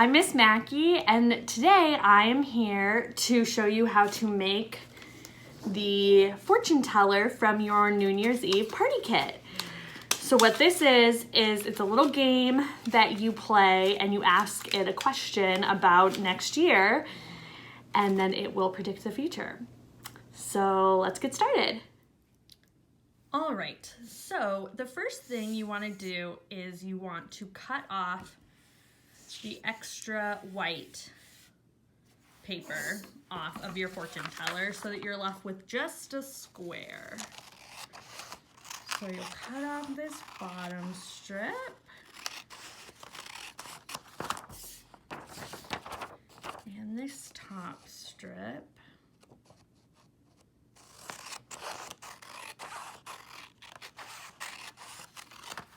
I'm Miss Mackie, and today I am here to show you how to make the fortune teller from your New Year's Eve party kit. So what this is it's a little game that you play and you ask it a question about next year, and then it will predict the future. So let's get started. All right, so the first thing you want to do is you want to cut off the extra white paper off of your fortune teller so that you're left with just a square. So you'll cut off this bottom strip. And this top strip.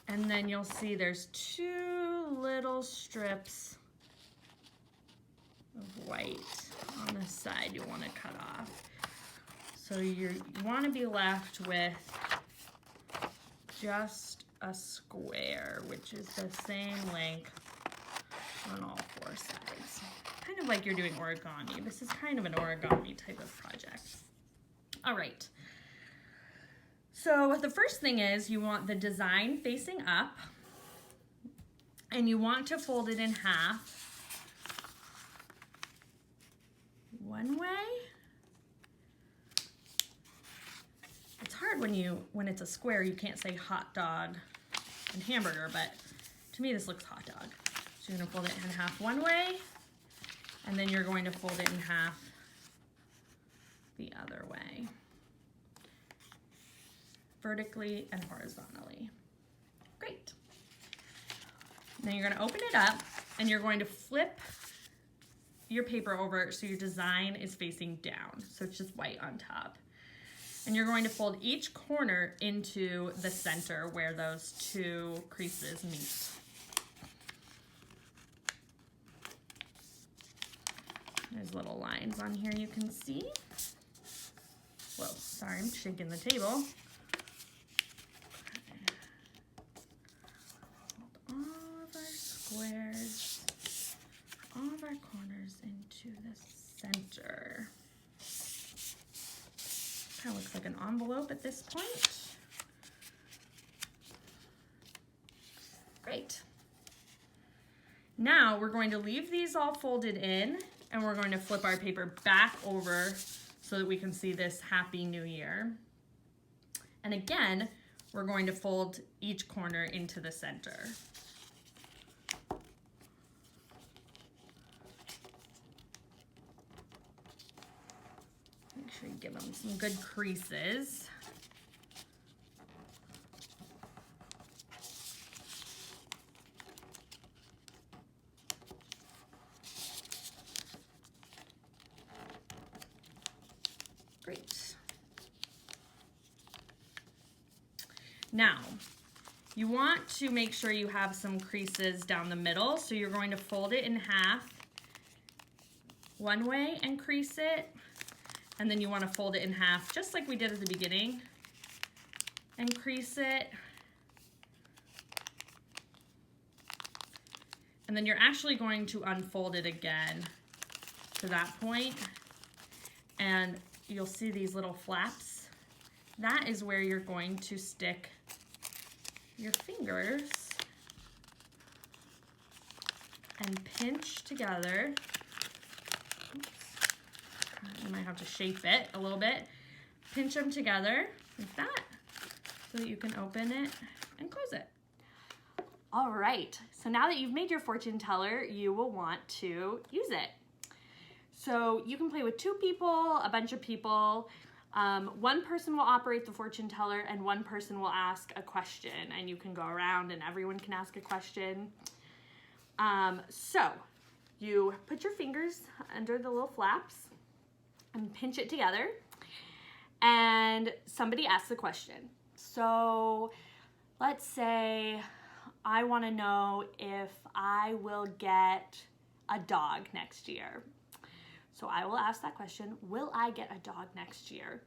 And then you'll see there's two little strips of white on the side you want to cut off. So you want to be left with just a square, which is the same length on all four sides. Kind of like you're doing origami. This is kind of an origami type of project. All right. So the first thing is you want the design facing up, and you want to fold it in half one way. It's hard when it's a square, you can't say hot dog and hamburger, but to me this looks hot dog. So you're gonna fold it in half one way, and then you're going to fold it in half the other way, vertically and horizontally. Great. Then you're going to open it up and you're going to flip your paper over so your design is facing down. So it's just white on top. And you're going to fold each corner into the center where those two creases meet. There's little lines on here you can see. Whoa, sorry, I'm shaking the table. Squares, all of our corners into the center. Kind of looks like an envelope at this point. Great. Now we're going to leave these all folded in, and we're going to flip our paper back over so that we can see this Happy New Year. And again, we're going to fold each corner into the center. Make sure you give them some good creases. Great. Now, you want to make sure you have some creases down the middle, so you're going to fold it in half one way and crease it. And then you want to fold it in half, just like we did at the beginning, and crease it. And then you're actually going to unfold it again to that point, and you'll see these little flaps. That is where you're going to stick your fingers and pinch together. You might have to shape it a little bit. Pinch them together like that so that you can open it and close it. All right, so now that you've made your fortune teller, you will want to use it. So you can play with two people, a bunch of people. One person will operate the fortune teller and one person will ask a question, and you can go around and everyone can ask a question. So you put your fingers under the little flaps and pinch it together, and somebody asks a question. So let's say I want to know if I will get a dog next year. So I will ask that question, will I get a dog next year?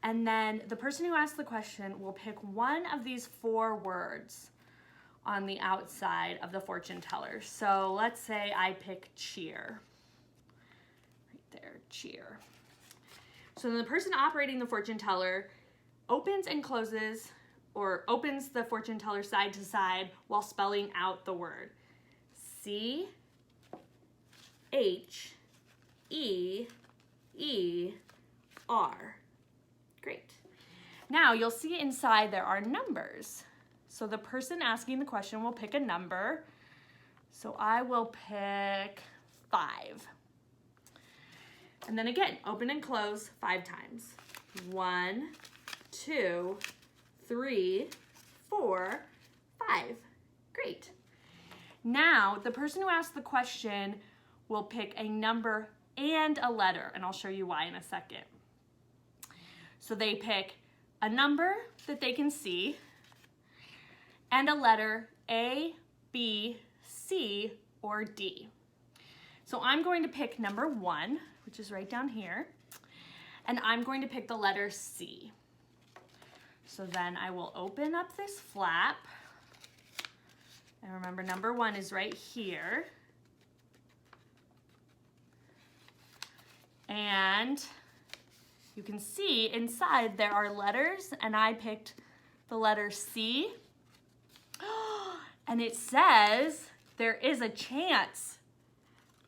And then the person who asked the question will pick one of these four words on the outside of the fortune teller. So let's say I pick cheer. Right there, cheer. So the person operating the fortune teller opens and closes, or opens the fortune teller side to side while spelling out the word. C-H-E-E-R. Great. Now you'll see inside there are numbers. So the person asking the question will pick a number. So I will pick 5. And then again, open and close 5 times. 1, 2, 3, 4, 5. Great. Now, the person who asked the question will pick a number and a letter, and I'll show you why in a second. So they pick a number that they can see and a letter A, B, C, or D. So I'm going to pick number 1, which is right down here, and I'm going to pick the letter C. So then I will open up this flap, and remember number 1 is right here. And you can see inside there are letters, and I picked the letter C. And it says there is a chance.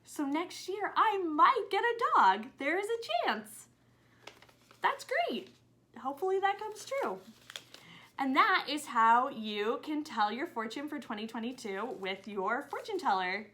So next year I might get a dog. There is a chance. That's great. Hopefully that comes true. And that is how you can tell your fortune for 2022 with your fortune teller.